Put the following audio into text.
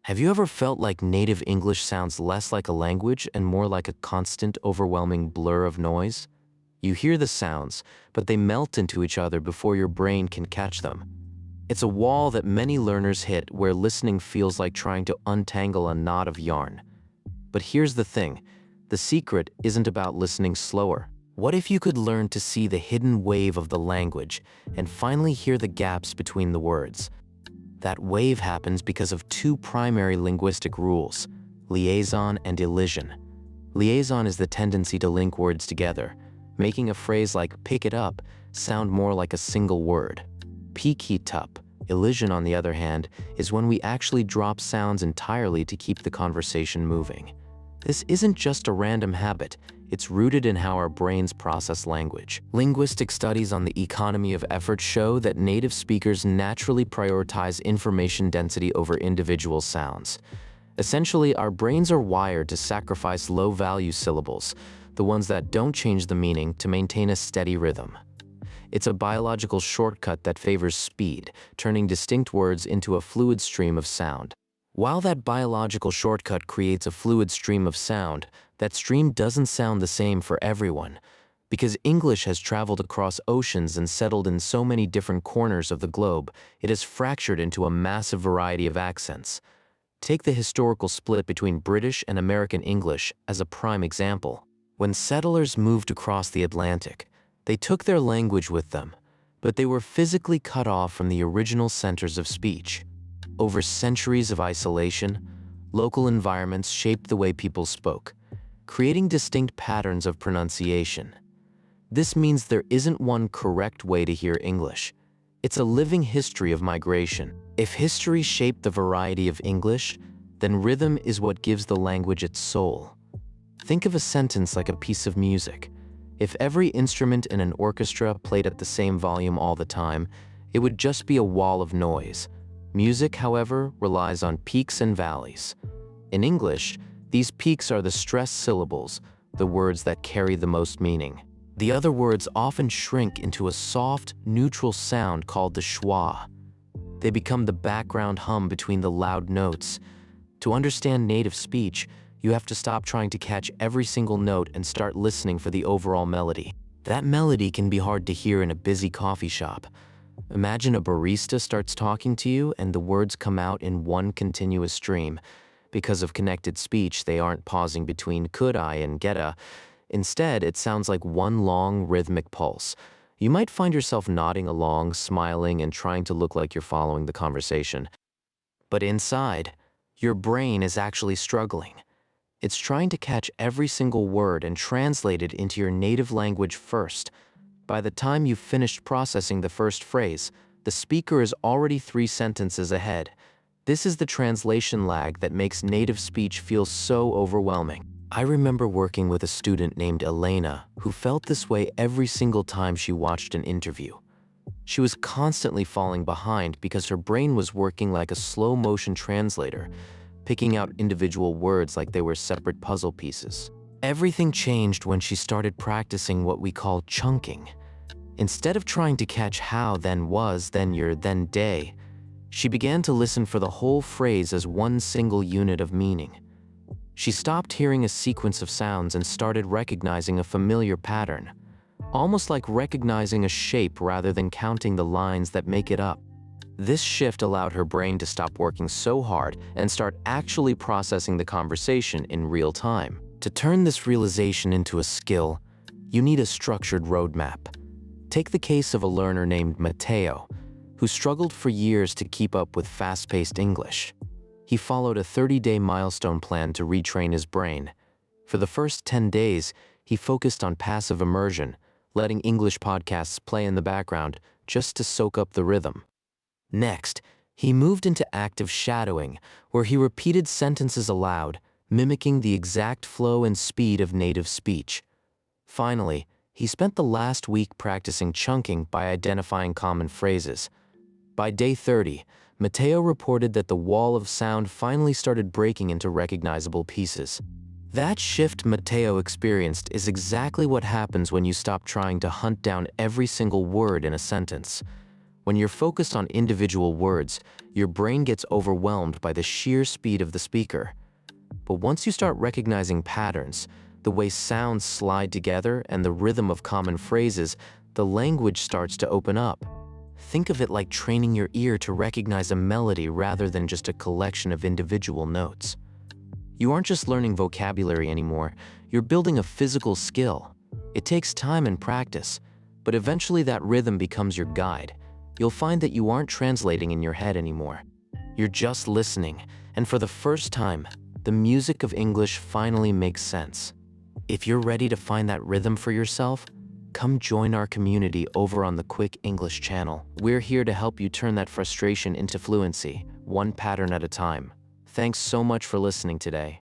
Have you ever felt like native English sounds less like a language and more like a constant, overwhelming blur of noise? You hear the sounds, but they melt into each other before your brain can catch them. It's a wall that many learners hit where listening feels like trying to untangle a knot of yarn. But here's the thing, the secret isn't about listening slower. What if you could learn to see the hidden wave of the language and finally hear the gaps between the words? That wave happens because of two primary linguistic rules, liaison and elision. Liaison is the tendency to link words together, making a phrase like pick it up sound more like a single word. Pick it up. Elision, on the other hand, is when we actually drop sounds entirely to keep the conversation moving. This isn't just a random habit, it's rooted in how our brains process language. Linguistic studies on the economy of effort show that native speakers naturally prioritize information density over individual sounds. Essentially, our brains are wired to sacrifice low-value syllables, the ones that don't change the meaning, to maintain a steady rhythm. It's a biological shortcut that favors speed, turning distinct words into a fluid stream of sound. While that biological shortcut creates a fluid stream of sound, that stream doesn't sound the same for everyone. Because English has traveled across oceans and settled in so many different corners of the globe, it is fractured into a massive variety of accents. Take the historical split between British and American English as a prime example. When settlers moved across the Atlantic, they took their language with them, but they were physically cut off from the original centers of speech. Over centuries of isolation, local environments shaped the way people spoke, creating distinct patterns of pronunciation. This means there isn't one correct way to hear English. It's a living history of migration. If history shaped the variety of English, then rhythm is what gives the language its soul. Think of a sentence like a piece of music. If every instrument in an orchestra played at the same volume all the time, it would just be a wall of noise. Music, however, relies on peaks and valleys. In English, these peaks are the stressed syllables, the words that carry the most meaning. The other words often shrink into a soft, neutral sound called the schwa. They become the background hum between the loud notes. To understand native speech, you have to stop trying to catch every single note and start listening for the overall melody. That melody can be hard to hear in a busy coffee shop. Imagine a barista starts talking to you and the words come out in one continuous stream. Because of connected speech, they aren't pausing between could I and getta. Instead, it sounds like one long rhythmic pulse. You might find yourself nodding along, smiling, and trying to look like you're following the conversation. But inside, your brain is actually struggling. It's trying to catch every single word and translate it into your native language first. By the time you've finished processing the first phrase, the speaker is already 3 sentences ahead. This is the translation lag that makes native speech feel so overwhelming. I remember working with a student named Elena who felt this way every single time she watched an interview. She was constantly falling behind because her brain was working like a slow-motion translator, picking out individual words like they were separate puzzle pieces. Everything changed when she started practicing what we call chunking. Instead of trying to catch how, then was, then your, then day, she began to listen for the whole phrase as one single unit of meaning. She stopped hearing a sequence of sounds and started recognizing a familiar pattern, almost like recognizing a shape rather than counting the lines that make it up. This shift allowed her brain to stop working so hard and start actually processing the conversation in real time. To turn this realization into a skill, you need a structured roadmap. Take the case of a learner named Matteo, who struggled for years to keep up with fast-paced English. He followed a 30-day milestone plan to retrain his brain. For the first 10 days, he focused on passive immersion, letting English podcasts play in the background just to soak up the rhythm. Next, he moved into active shadowing, where he repeated sentences aloud, mimicking the exact flow and speed of native speech. Finally, he spent the last week practicing chunking by identifying common phrases. By day 30, Matteo reported that the wall of sound finally started breaking into recognizable pieces. That shift Matteo experienced is exactly what happens when you stop trying to hunt down every single word in a sentence. When you're focused on individual words, your brain gets overwhelmed by the sheer speed of the speaker. But once you start recognizing patterns, the way sounds slide together and the rhythm of common phrases, the language starts to open up. Think of it like training your ear to recognize a melody rather than just a collection of individual notes. You aren't just learning vocabulary anymore, you're building a physical skill. It takes time and practice, but eventually that rhythm becomes your guide. You'll find that you aren't translating in your head anymore. You're just listening, and for the first time, the music of English finally makes sense. If you're ready to find that rhythm for yourself, come join our community over on the Quick English channel. We're here to help you turn that frustration into fluency, one pattern at a time. Thanks so much for listening today.